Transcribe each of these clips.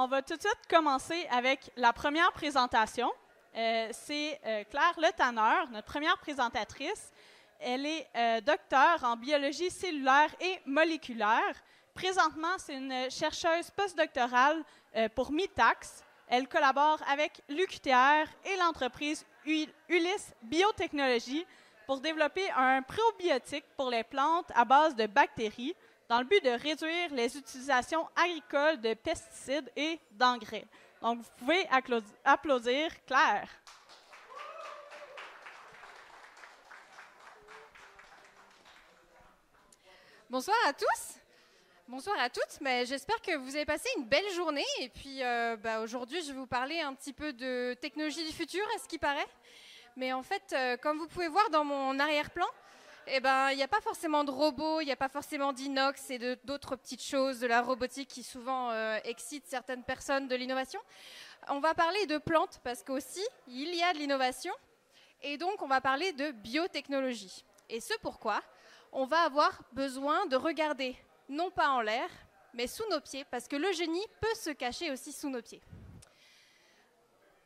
On va tout de suite commencer avec la première présentation. C'est Claire Le Tanner, notre première présentatrice. Elle est docteure en biologie cellulaire et moléculaire. Présentement, c'est une chercheuse postdoctorale pour Mitacs. Elle collabore avec l'UQTR et l'entreprise Ulysse Biotechnologies pour développer un probiotique pour les plantes à base de bactéries dans le but de réduire les utilisations agricoles de pesticides et d'engrais. Donc, vous pouvez applaudir Claire. Bonsoir à tous. Bonsoir à toutes. J'espère que vous avez passé une belle journée. Et puis, aujourd'hui, je vais vous parler un petit peu de technologie du futur, à ce qui paraît. Mais en fait, comme vous pouvez voir dans mon arrière-plan, il n'y a pas forcément de robots, il n'y a pas forcément d'inox et d'autres petites choses, de la robotique qui souvent excite certaines personnes de l'innovation. On va parler de plantes parce qu'aussi, il y a de l'innovation. Et donc, on va parler de biotechnologie. Et ce pourquoi on va avoir besoin de regarder, non pas en l'air, mais sous nos pieds, parce que le génie peut se cacher aussi sous nos pieds.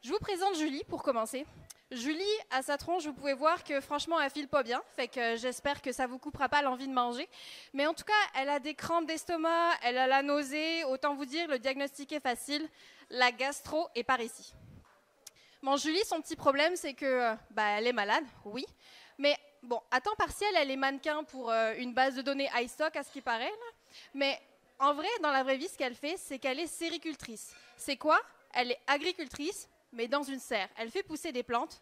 Je vous présente Julie pour commencer. Julie, à sa tronche, vous pouvez voir que franchement, elle file pas bien, fait que j'espère que ça vous coupera pas l'envie de manger. Mais en tout cas, elle a des crampes d'estomac, elle a la nausée, autant vous dire, le diagnostic est facile, la gastro est par ici. Bon, Julie, son petit problème, c'est que, elle est malade, oui, mais bon, à temps partiel, elle est mannequin pour une base de données iStock, à ce qui paraît, là. Mais en vrai, dans la vraie vie, ce qu'elle fait, c'est qu'elle est séricultrice. C'est quoi? Elle est agricultrice, mais dans une serre. Elle fait pousser des plantes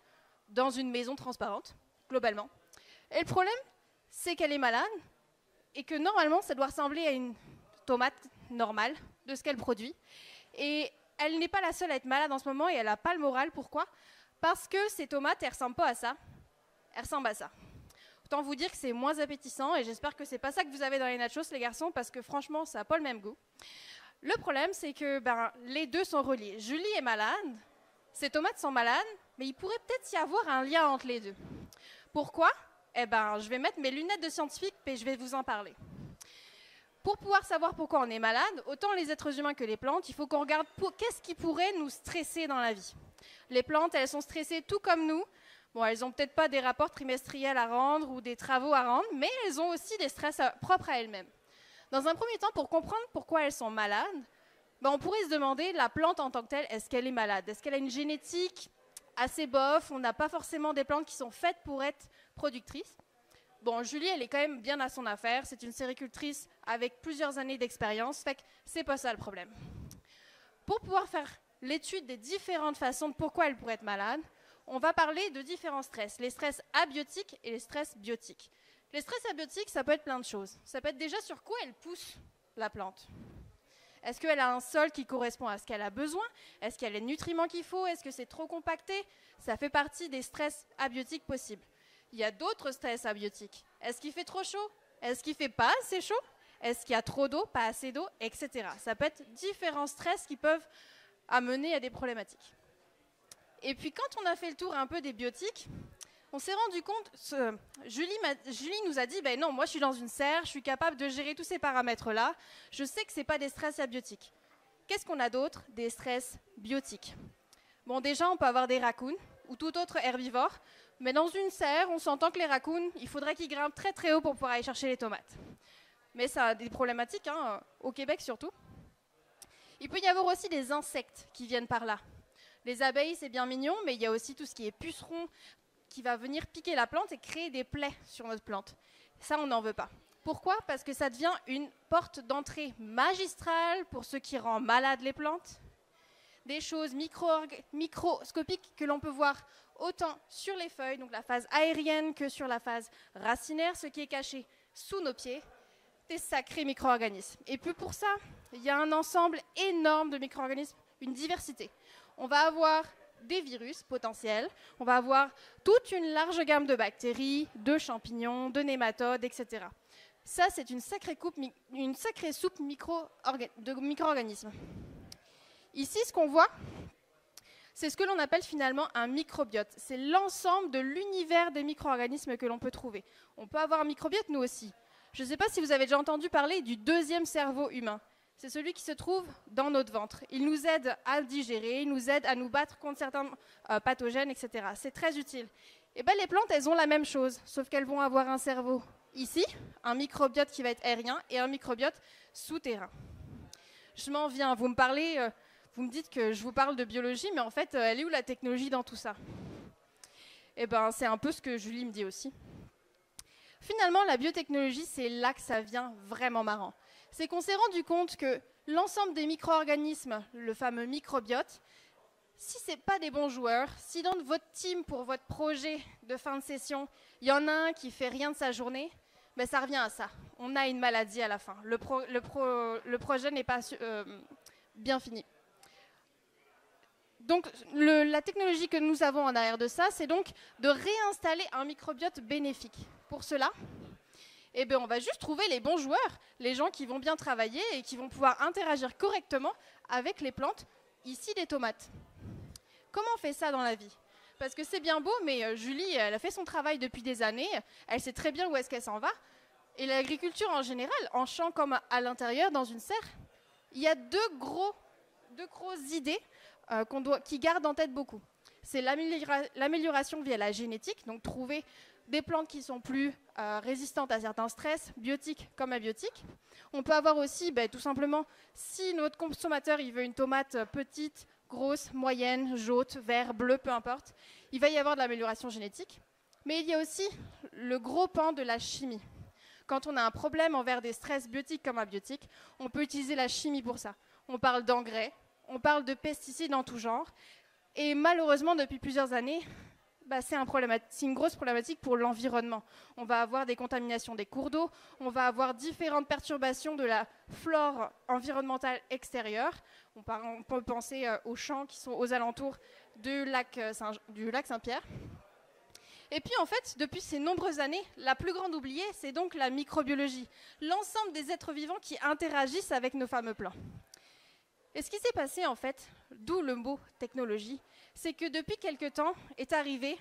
dans une maison transparente, globalement. Et le problème, c'est qu'elle est malade et que normalement, ça doit ressembler à une tomate normale de ce qu'elle produit. Et elle n'est pas la seule à être malade en ce moment et elle n'a pas le moral. Pourquoi? Parce que ces tomates, elles ne ressemblent pas à ça. Elles ressemblent à ça. Autant vous dire que c'est moins appétissant et j'espère que c'est pas ça que vous avez dans les nachos, les garçons, parce que franchement, ça n'a pas le même goût. Le problème, c'est que les deux sont reliés. Julie est malade, ces tomates sont malades, mais il pourrait peut-être y avoir un lien entre les deux. Pourquoi? Je vais mettre mes lunettes de scientifique et je vais vous en parler. Pour pouvoir savoir pourquoi on est malade, autant les êtres humains que les plantes, il faut qu'on regarde qu'est-ce qui pourrait nous stresser dans la vie. Les plantes, elles sont stressées tout comme nous. Bon, elles n'ont peut-être pas des rapports trimestriels à rendre ou des travaux à rendre, mais elles ont aussi des stress propres à elles-mêmes. Dans un premier temps, pour comprendre pourquoi elles sont malades, on pourrait se demander, la plante en tant que telle, est-ce qu'elle est malade? Est-ce qu'elle a une génétique assez bof? On n'a pas forcément des plantes qui sont faites pour être productrices. Bon, Julie, elle est quand même bien à son affaire. C'est une séricultrice avec plusieurs années d'expérience, fait que c'est pas ça le problème. Pour pouvoir faire l'étude des différentes façons de pourquoi elle pourrait être malade, on va parler de différents stress, les stress abiotiques et les stress biotiques. Les stress abiotiques, ça peut être plein de choses. Ça peut être déjà sur quoi elle pousse la plante. Est-ce qu'elle a un sol qui correspond à ce qu'elle a besoin? Est-ce qu'elle a les nutriments qu'il faut? Est-ce que c'est trop compacté? Ça fait partie des stress abiotiques possibles. Il y a d'autres stress abiotiques. Est-ce qu'il fait trop chaud? Est-ce qu'il ne fait pas assez chaud? Est-ce qu'il y a trop d'eau, pas assez d'eau, etc. Ça peut être différents stress qui peuvent amener à des problématiques. Et puis quand on a fait le tour un peu des biotiques, on s'est rendu compte, Julie nous a dit, non, moi je suis dans une serre, je suis capable de gérer tous ces paramètres-là, je sais que ce n'est pas des stress abiotiques. Qu'est-ce qu'on a d'autre? Des stress biotiques. Bon, déjà, on peut avoir des raccoons ou tout autre herbivore, mais dans une serre, on s'entend que les raccoons, il faudrait qu'ils grimpent très très haut pour pouvoir aller chercher les tomates. Mais ça a des problématiques, au Québec surtout. Il peut y avoir aussi des insectes qui viennent par là. Les abeilles, c'est bien mignon, mais il y a aussi tout ce qui est puceron qui va venir piquer la plante et créer des plaies sur notre plante. Ça, on n'en veut pas. Pourquoi? Parce que ça devient une porte d'entrée magistrale pour ce qui rend malades les plantes. Des choses microscopiques que l'on peut voir autant sur les feuilles, donc la phase aérienne, que sur la phase racinaire, ce qui est caché sous nos pieds, des sacrés micro-organismes. Et puis pour ça, il y a un ensemble énorme de micro-organismes, une diversité. On va avoir des virus potentiels, on va avoir toute une large gamme de bactéries, de champignons, de nématodes, etc. Ça, c'est une sacrée soupe de micro-organismes. Ici, ce qu'on voit, c'est ce que l'on appelle finalement un microbiote. C'est l'ensemble de l'univers des micro-organismes que l'on peut trouver. On peut avoir un microbiote, nous aussi. Je ne sais pas si vous avez déjà entendu parler du deuxième cerveau humain. C'est celui qui se trouve dans notre ventre. Il nous aide à digérer, il nous aide à nous battre contre certains pathogènes, etc. C'est très utile. Et bien, les plantes, elles ont la même chose, sauf qu'elles vont avoir un cerveau ici, un microbiote qui va être aérien et un microbiote souterrain. Je m'en viens, vous me parlez, vous me dites que je vous parle de biologie, mais en fait, elle est où la technologie dans tout ça? Eh bien, c'est un peu ce que Julie me dit aussi. Finalement, la biotechnologie, c'est là que ça vient vraiment marrant. C'est qu'on s'est rendu compte que l'ensemble des micro-organismes, le fameux microbiote, si ce n'est pas des bons joueurs, si dans votre team, pour votre projet de fin de session, il y en a un qui ne fait rien de sa journée, ben ça revient à ça. On a une maladie à la fin. Le projet n'est pas bien fini. Donc, la technologie que nous avons en arrière de ça, c'est donc de réinstaller un microbiote bénéfique. Pour cela, eh bien, on va juste trouver les bons joueurs, les gens qui vont bien travailler et qui vont pouvoir interagir correctement avec les plantes, ici des tomates. Comment on fait ça dans la vie? Parce que c'est bien beau, mais Julie, elle a fait son travail depuis des années, elle sait très bien où est-ce qu'elle s'en va. Et l'agriculture en général, en champ comme à l'intérieur, dans une serre, il y a deux grosses idées qui gardent en tête beaucoup. C'est l'amélioration via la génétique, donc trouver des plantes qui sont plus résistantes à certains stress, biotiques comme abiotiques. On peut avoir aussi, tout simplement, si notre consommateur il veut une tomate petite, grosse, moyenne, jaune, vert, bleu, peu importe, il va y avoir de l'amélioration génétique. Mais il y a aussi le gros pan de la chimie. Quand on a un problème envers des stress biotiques comme abiotiques, on peut utiliser la chimie pour ça. On parle d'engrais, on parle de pesticides en tout genre. Et malheureusement, depuis plusieurs années, c'est une grosse problématique pour l'environnement. On va avoir des contaminations des cours d'eau, on va avoir différentes perturbations de la flore environnementale extérieure. On peut penser aux champs qui sont aux alentours du lac Saint-Pierre. Et puis en fait, depuis ces nombreuses années, la plus grande oubliée, c'est donc la microbiologie, l'ensemble des êtres vivants qui interagissent avec nos fameux plants. Et ce qui s'est passé en fait, d'où le mot technologie, c'est que depuis quelque temps est arrivée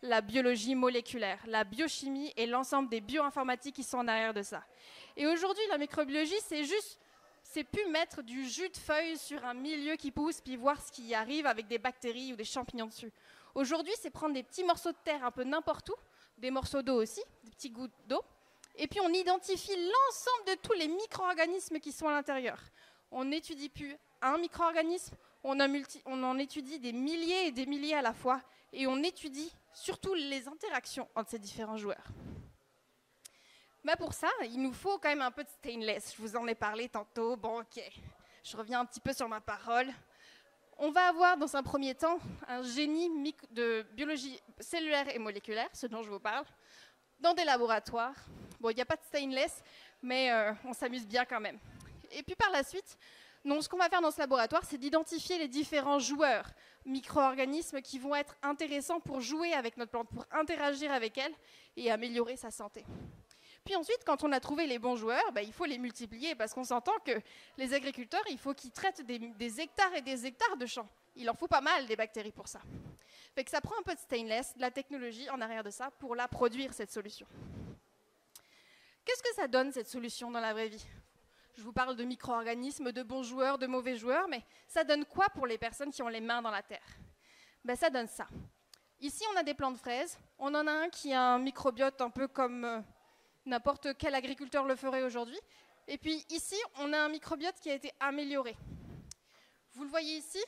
la biologie moléculaire, la biochimie et l'ensemble des bioinformatiques qui sont en arrière de ça. Et aujourd'hui, la microbiologie, c'est plus mettre du jus de feuille sur un milieu qui pousse puis voir ce qui y arrive avec des bactéries ou des champignons dessus. Aujourd'hui, c'est prendre des petits morceaux de terre un peu n'importe où, des morceaux d'eau aussi, des petits gouttes d'eau, et puis on identifie l'ensemble de tous les micro-organismes qui sont à l'intérieur. On n'étudie plus un micro-organisme, on en étudie des milliers et des milliers à la fois, et on étudie surtout les interactions entre ces différents joueurs. Mais pour ça, il nous faut quand même un peu de stainless. Je vous en ai parlé tantôt. Bon, ok, je reviens un petit peu sur ma parole. On va avoir dans un premier temps un génie de biologie cellulaire et moléculaire, ce dont je vous parle, dans des laboratoires. Bon, il n'y a pas de stainless, mais on s'amuse bien quand même. Et puis par la suite, ce qu'on va faire dans ce laboratoire, c'est d'identifier les différents joueurs, micro-organismes qui vont être intéressants pour jouer avec notre plante, pour interagir avec elle et améliorer sa santé. Puis ensuite, quand on a trouvé les bons joueurs, il faut les multiplier parce qu'on s'entend que les agriculteurs, il faut qu'ils traitent des hectares et des hectares de champs. Il en faut pas mal des bactéries pour ça. Fait que ça prend un peu de stainless, de la technologie en arrière de ça pour la produire, cette solution. Qu'est-ce que ça donne, cette solution, dans la vraie vie? Je vous parle de micro-organismes, de bons joueurs, de mauvais joueurs, mais ça donne quoi pour les personnes qui ont les mains dans la terre? Ça donne ça. Ici, on a des plants de fraises. On en a un qui a un microbiote un peu comme n'importe quel agriculteur le ferait aujourd'hui. Et puis ici, on a un microbiote qui a été amélioré. Vous le voyez ici,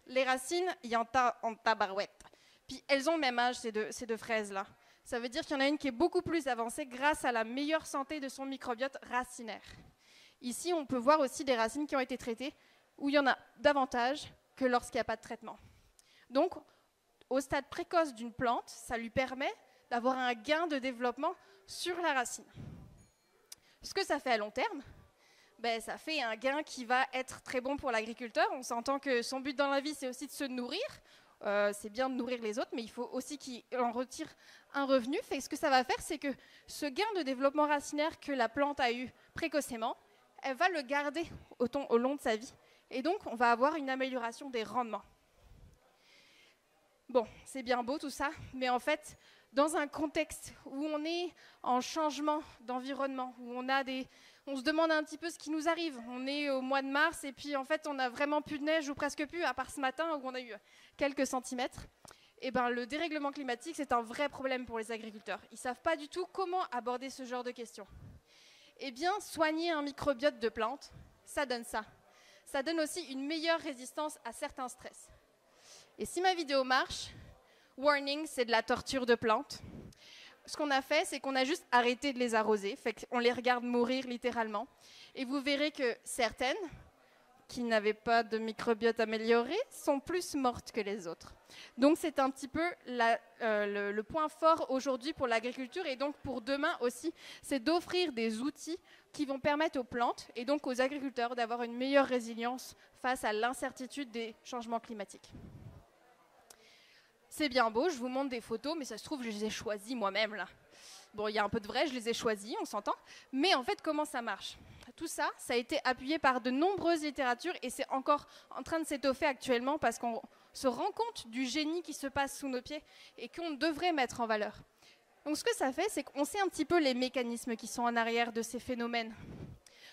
les racines, il y en a en tabarouette. Puis elles ont le même âge, ces deux fraises-là. Ça veut dire qu'il y en a une qui est beaucoup plus avancée grâce à la meilleure santé de son microbiote racinaire. Ici, on peut voir aussi des racines qui ont été traitées, où il y en a davantage que lorsqu'il n'y a pas de traitement. Donc, au stade précoce d'une plante, ça lui permet d'avoir un gain de développement sur la racine. Ce que ça fait à long terme, ça fait un gain qui va être très bon pour l'agriculteur. On s'entend que son but dans la vie, c'est aussi de se nourrir. C'est bien de nourrir les autres, mais il faut aussi qu'il en retire un revenu. Ce que ça va faire, c'est que ce gain de développement racinaire que la plante a eu précocement, elle va le garder au long de sa vie. Et donc, on va avoir une amélioration des rendements. Bon, c'est bien beau tout ça, mais en fait, dans un contexte où on est en changement d'environnement, où on se demande un petit peu ce qui nous arrive. On est au mois de mars et puis en fait on n'a vraiment plus de neige ou presque plus, à part ce matin où on a eu quelques centimètres. Et ben, le dérèglement climatique, c'est un vrai problème pour les agriculteurs. Ils ne savent pas du tout comment aborder ce genre de questions. Eh bien, soigner un microbiote de plantes, ça donne ça. Ça donne aussi une meilleure résistance à certains stress. Et si ma vidéo marche, warning, c'est de la torture de plantes. Ce qu'on a fait, c'est qu'on a juste arrêté de les arroser, fait qu'on les regarde mourir littéralement. Et vous verrez que certaines, qui n'avaient pas de microbiote amélioré, sont plus mortes que les autres. Donc c'est un petit peu le point fort aujourd'hui pour l'agriculture et donc pour demain aussi, c'est d'offrir des outils qui vont permettre aux plantes et donc aux agriculteurs d'avoir une meilleure résilience face à l'incertitude des changements climatiques. C'est bien beau, je vous montre des photos, mais ça se trouve, je les ai choisies moi-même là. Bon, il y a un peu de vrai, je les ai choisis, on s'entend. Mais en fait, comment ça marche? Tout ça, ça a été appuyé par de nombreuses littératures et c'est encore en train de s'étoffer actuellement parce qu'on se rend compte du génie qui se passe sous nos pieds et qu'on devrait mettre en valeur. Donc ce que ça fait, c'est qu'on sait un petit peu les mécanismes qui sont en arrière de ces phénomènes.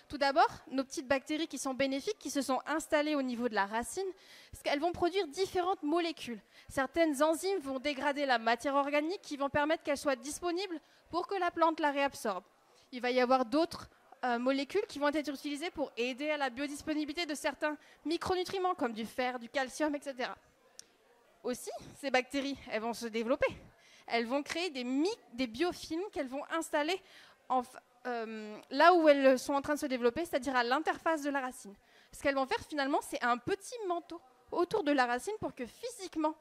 Tout d'abord, nos petites bactéries qui sont bénéfiques, qui se sont installées au niveau de la racine, parce qu'elles vont produire différentes molécules. Certaines enzymes vont dégrader la matière organique qui vont permettre qu'elle soit disponible pour que la plante la réabsorbe. Il va y avoir d'autres molécules qui vont être utilisées pour aider à la biodisponibilité de certains micronutriments comme du fer, du calcium, etc. Aussi, ces bactéries, elles vont se développer. Elles vont créer des biofilms qu'elles vont installer là où elles sont en train de se développer, c'est-à-dire à l'interface de la racine. Ce qu'elles vont faire finalement, c'est un petit manteau autour de la racine pour que physiquement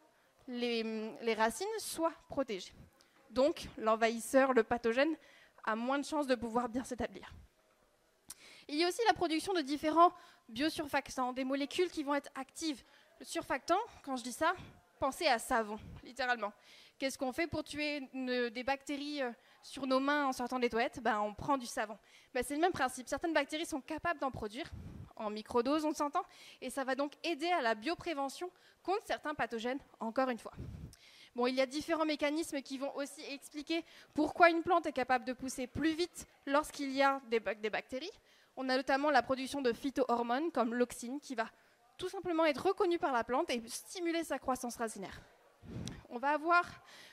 les racines soient protégées. Donc l'envahisseur, le pathogène, a moins de chances de pouvoir bien s'établir. Il y a aussi la production de différents biosurfactants, des molécules qui vont être actives. Le surfactant, quand je dis ça, pensez à savon, littéralement. Qu'est-ce qu'on fait pour tuer des bactéries sur nos mains en sortant des toilettes? On prend du savon. C'est le même principe. Certaines bactéries sont capables d'en produire, en microdose, on s'entend, et ça va donc aider à la bioprévention contre certains pathogènes, encore une fois. Bon, il y a différents mécanismes qui vont aussi expliquer pourquoi une plante est capable de pousser plus vite lorsqu'il y a des bactéries. On a notamment la production de phytohormones comme l'auxine qui va tout simplement être reconnue par la plante et stimuler sa croissance racinaire. On va avoir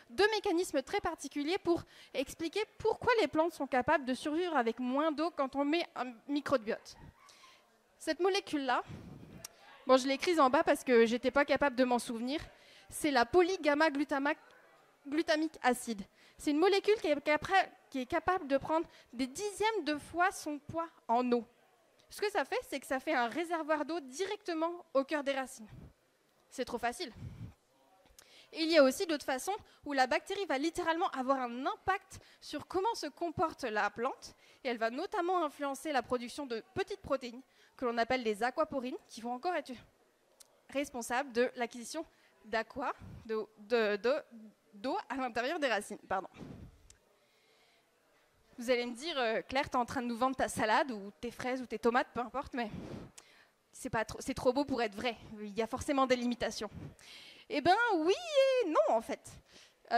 deux mécanismes très particuliers pour expliquer pourquoi les plantes sont capables de survivre avec moins d'eau quand on met un microbiote. Cette molécule-là, bon, je l'ai écrite en bas parce que je n'étais pas capable de m'en souvenir, c'est la polygamma-glutamique acide. C'est une molécule qui est capable de prendre des dixièmes de fois son poids en eau. Ce que ça fait, c'est que ça fait un réservoir d'eau directement au cœur des racines. C'est trop facile. Et il y a aussi d'autres façons où la bactérie va littéralement avoir un impact sur comment se comporte la plante et elle va notamment influencer la production de petites protéines que l'on appelle des aquaporines qui vont encore être responsables de l'acquisition d'eau à l'intérieur des racines. Pardon. Vous allez me dire, Claire, tu es en train de nous vendre ta salade ou tes fraises ou tes tomates, peu importe, mais c'est trop beau pour être vrai. Il y a forcément des limitations. Eh bien, oui et non, en fait.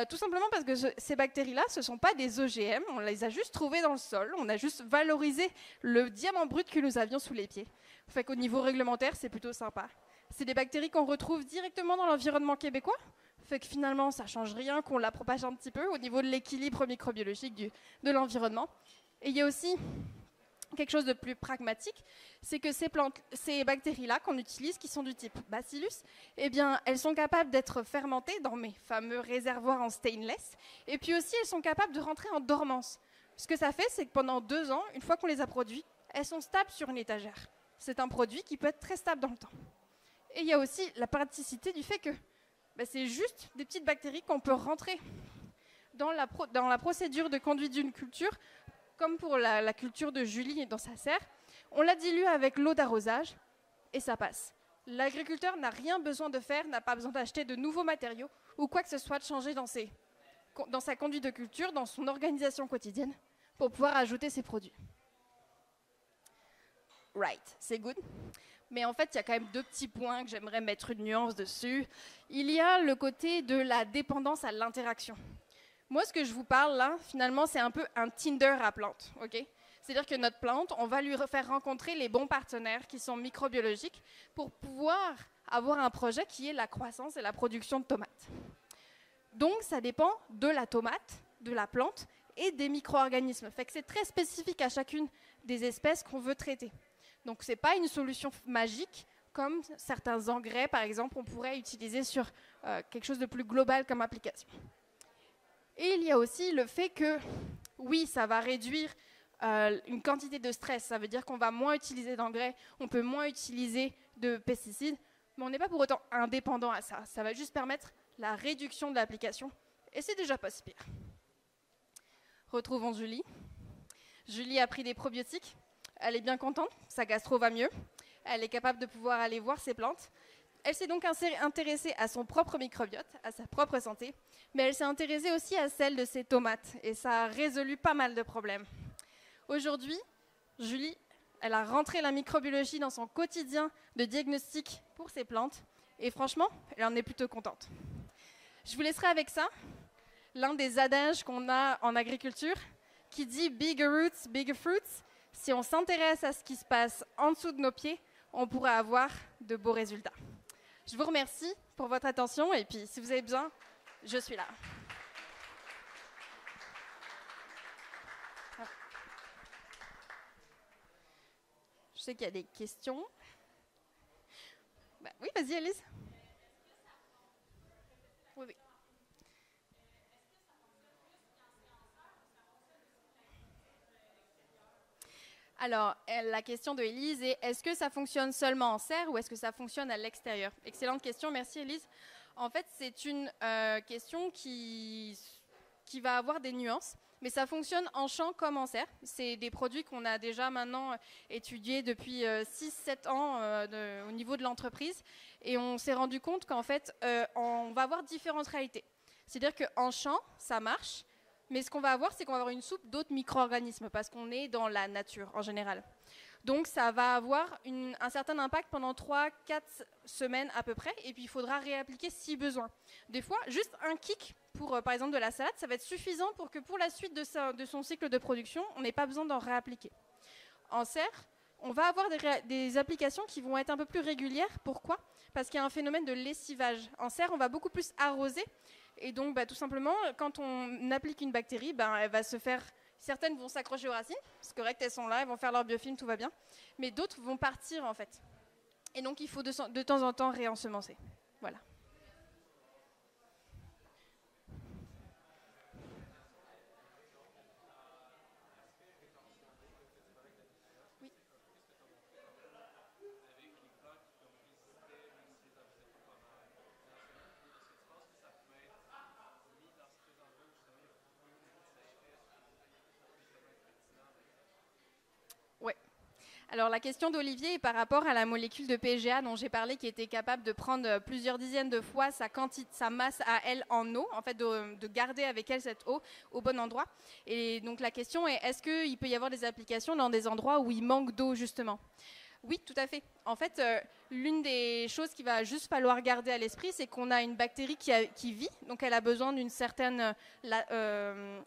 Tout simplement parce que ces bactéries-là, ce ne sont pas des OGM, on les a juste trouvées dans le sol, on a juste valorisé le diamant brut que nous avions sous les pieds. Fait qu'au niveau réglementaire, c'est plutôt sympa. C'est des bactéries qu'on retrouve directement dans l'environnement québécois, fait que finalement, ça ne change rien qu'on la propage un petit peu au niveau de l'équilibre microbiologique de l'environnement. Et il y a aussi quelque chose de plus pragmatique, c'est que ces bactéries-là qu'on utilise, qui sont du type Bacillus, eh bien, elles sont capables d'être fermentées dans mes fameux réservoirs en stainless, et puis aussi, elles sont capables de rentrer en dormance. Ce que ça fait, c'est que pendant 2 ans, une fois qu'on les a produits, elles sont stables sur une étagère. C'est un produit qui peut être très stable dans le temps. Et il y a aussi la praticité du fait que c'est juste des petites bactéries qu'on peut rentrer dans la procédure de conduite d'une culture, comme pour la culture de Julie dans sa serre. On la dilue avec l'eau d'arrosage et ça passe. L'agriculteur n'a rien besoin de faire, n'a pas besoin d'acheter de nouveaux matériaux ou quoi que ce soit de changer dans sa conduite de culture, dans son organisation quotidienne, pour pouvoir ajouter ses produits. Right, c'est good. Mais en fait, il y a quand même 2 petits points que j'aimerais mettre une nuance dessus. Il y a le côté de la dépendance à l'interaction. Moi, ce que je vous parle là, finalement, c'est un peu un Tinder à plantes, ok? C'est-à-dire que notre plante, on va lui faire rencontrer les bons partenaires qui sont microbiologiques pour pouvoir avoir un projet qui est la croissance et la production de tomates. Donc, ça dépend de la tomate, de la plante et des micro-organismes. Fait que c'est très spécifique à chacune des espèces qu'on veut traiter. Donc, ce n'est pas une solution magique comme certains engrais, par exemple, on pourrait utiliser sur quelque chose de plus global comme application. Et il y a aussi le fait que, oui, ça va réduire une quantité de stress. Ça veut dire qu'on va moins utiliser d'engrais, on peut moins utiliser de pesticides, mais on n'est pas pour autant indépendant à ça. Ça va juste permettre la réduction de l'application, et c'est déjà pas si pire. Retrouvons Julie. Julie a pris des probiotiques. Elle est bien contente, sa gastro va mieux. Elle est capable de pouvoir aller voir ses plantes. Elle s'est donc intéressée à son propre microbiote, à sa propre santé, mais elle s'est intéressée aussi à celle de ses tomates, et ça a résolu pas mal de problèmes. Aujourd'hui, Julie, elle a rentré la microbiologie dans son quotidien de diagnostic pour ses plantes, et franchement, elle en est plutôt contente. Je vous laisserai avec ça, l'un des adages qu'on a en agriculture, qui dit « bigger roots, bigger fruits ». Si on s'intéresse à ce qui se passe en dessous de nos pieds, on pourra avoir de beaux résultats. Je vous remercie pour votre attention et puis si vous avez besoin, je suis là. Je sais qu'il y a des questions. Bah, oui, vas-y, Alice. Oui, oui. Alors, la question de Élise est, est-ce que ça fonctionne seulement en serre ou est-ce que ça fonctionne à l'extérieur? Excellente question, merci Élise. En fait, c'est une question qui va avoir des nuances, mais ça fonctionne en champ comme en serre. C'est des produits qu'on a déjà maintenant étudiés depuis 6-7 ans au niveau de l'entreprise, et on s'est rendu compte qu'en fait, on va avoir différentes réalités. C'est-à-dire qu'en champ, ça marche, mais ce qu'on va avoir, c'est qu'on va avoir une soupe d'autres micro-organismes, parce qu'on est dans la nature en général. Donc ça va avoir un certain impact pendant 3-4 semaines à peu près, et puis il faudra réappliquer si besoin. Des fois, juste un kick pour, par exemple, de la salade, ça va être suffisant pour que pour la suite de son cycle de production, on n'ait pas besoin d'en réappliquer. En serre, on va avoir des applications qui vont être un peu plus régulières. Pourquoi? Parce qu'il y a un phénomène de lessivage. En serre, on va beaucoup plus arroser, et donc tout simplement, quand on applique une bactérie, elle va se faire... Certaines vont s'accrocher aux racines, c'est correct, elles sont là, elles vont faire leur biofilm, tout va bien. Mais d'autres vont partir en fait. Et donc il faut de temps en temps réensemencer. Voilà. Oui. Ouais. Alors la question d'Olivier est par rapport à la molécule de PGA dont j'ai parlé, qui était capable de prendre plusieurs dizaines de fois sa masse à elle en eau, en fait de garder avec elle cette eau au bon endroit. Et donc la question est, est-ce qu'il peut y avoir des applications dans des endroits où il manque d'eau justement? Oui, tout à fait. En fait, l'une des choses qu'il va juste falloir garder à l'esprit, c'est qu'on a une bactérie qui vit, donc elle a besoin d'une certaine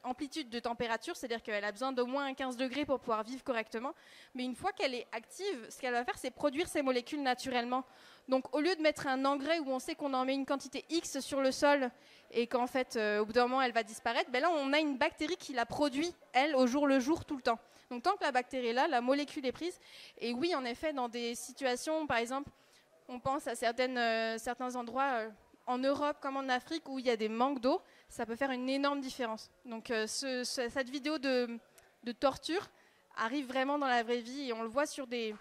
amplitude de température, c'est-à-dire qu'elle a besoin d'au moins 15 degrés pour pouvoir vivre correctement. Mais une fois qu'elle est active, ce qu'elle va faire, c'est produire ces molécules naturellement. Donc au lieu de mettre un engrais où on sait qu'on en met une quantité X sur le sol et qu'en fait, au bout d'un moment, elle va disparaître, là, on a une bactérie qui la produit, elle, au jour le jour, tout le temps. Donc tant que la bactérie est là, la molécule est prise. Et oui, en effet, dans des situations, par exemple, on pense à certains endroits en Europe comme en Afrique où il y a des manques d'eau, ça peut faire une énorme différence. Donc cette vidéo de torture arrive vraiment dans la vraie vie et on le voit sur des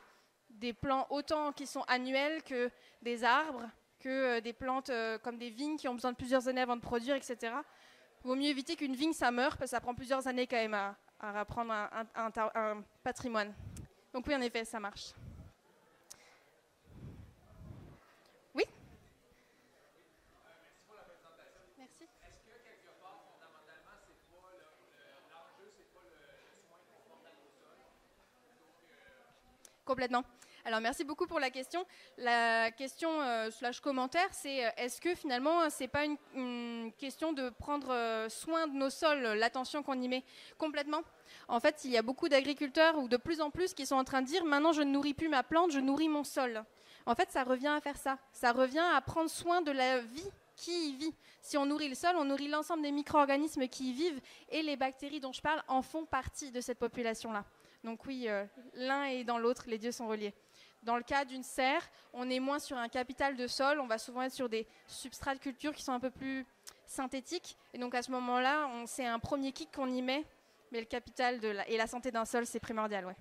plants autant qui sont annuels que des arbres, que des plantes comme des vignes qui ont besoin de plusieurs années avant de produire, etc. Il vaut mieux éviter qu'une vigne, ça meure, parce que ça prend plusieurs années quand même à reprendre un patrimoine. Donc oui, en effet, ça marche. Oui? Merci. Est-ce que quelque part, fondamentalement, c'est pas l'enjeu, c'est pas le soin confortable au sol? Complètement. Alors merci beaucoup pour la question. La question slash commentaire, c'est est-ce que finalement c'est pas une question de prendre soin de nos sols, l'attention qu'on y met? Complètement. En fait, il y a beaucoup d'agriculteurs ou de plus en plus qui sont en train de dire maintenant je ne nourris plus ma plante, je nourris mon sol. En fait, ça revient à faire ça. Ça revient à prendre soin de la vie qui y vit. Si on nourrit le sol, on nourrit l'ensemble des micro-organismes qui y vivent et les bactéries dont je parle en font partie de cette population-là. Donc oui, l'un est dans l'autre, les deux sont reliés. Dans le cas d'une serre, on est moins sur un capital de sol, on va souvent être sur des substrats de culture qui sont un peu plus synthétiques. Et donc à ce moment-là, c'est un premier kick qu'on y met, mais le capital et la santé d'un sol, c'est primordial. Ouais.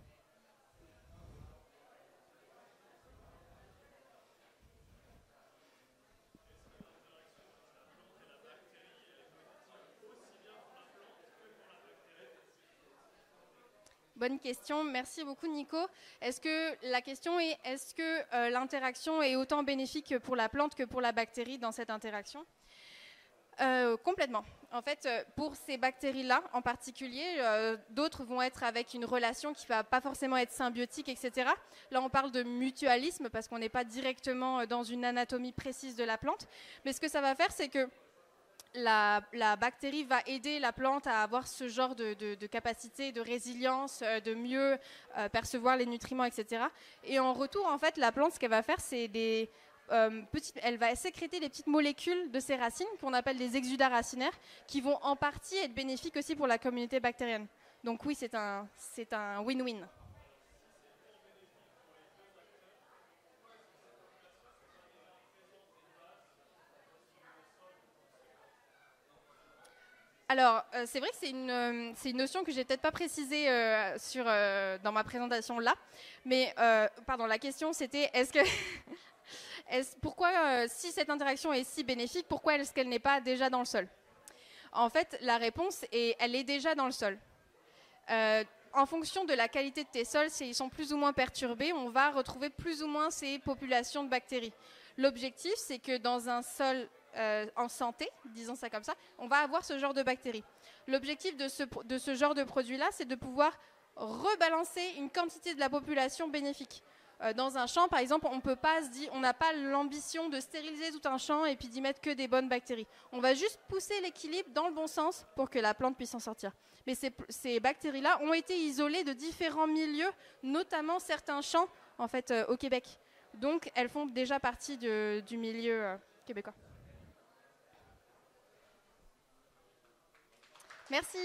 Bonne question, merci beaucoup Nico. La question est, est-ce que l'interaction est autant bénéfique pour la plante que pour la bactérie dans cette interaction? Complètement. En fait, pour ces bactéries-là en particulier, d'autres vont être avec une relation qui ne va pas forcément être symbiotique, etc. Là, on parle de mutualisme parce qu'on n'est pas directement dans une anatomie précise de la plante. Mais ce que ça va faire, c'est que la bactérie va aider la plante à avoir ce genre de capacité, de résilience, de mieux percevoir les nutriments, etc. Et en retour, en fait, la plante, ce qu'elle va faire, c'est elle va sécréter des petites molécules de ses racines, qu'on appelle des exudats racinaires, qui vont en partie être bénéfiques aussi pour la communauté bactérienne. Donc oui, c'est un win-win. Alors, c'est vrai que c'est une notion que je n'ai peut-être pas précisée dans ma présentation là. Mais, la question c'était, pourquoi, si cette interaction est si bénéfique, pourquoi est-ce qu'elle n'est pas déjà dans le sol? En fait, la réponse est, elle est déjà dans le sol. En fonction de la qualité de tes sols, s'ils sont plus ou moins perturbés, on va retrouver plus ou moins ces populations de bactéries. L'objectif, c'est que dans un sol en santé, disons ça comme ça, on va avoir ce genre de bactéries. L'objectif de ce genre de produit-là, c'est de pouvoir rebalancer une quantité de la population bénéfique. Dans un champ, par exemple, on n'a pas l'ambition de stériliser tout un champ et puis d'y mettre que des bonnes bactéries. On va juste pousser l'équilibre dans le bon sens pour que la plante puisse en sortir. Mais ces bactéries-là ont été isolées de différents milieux, notamment certains champs en fait, au Québec. Donc, elles font déjà partie du milieu québécois. Merci.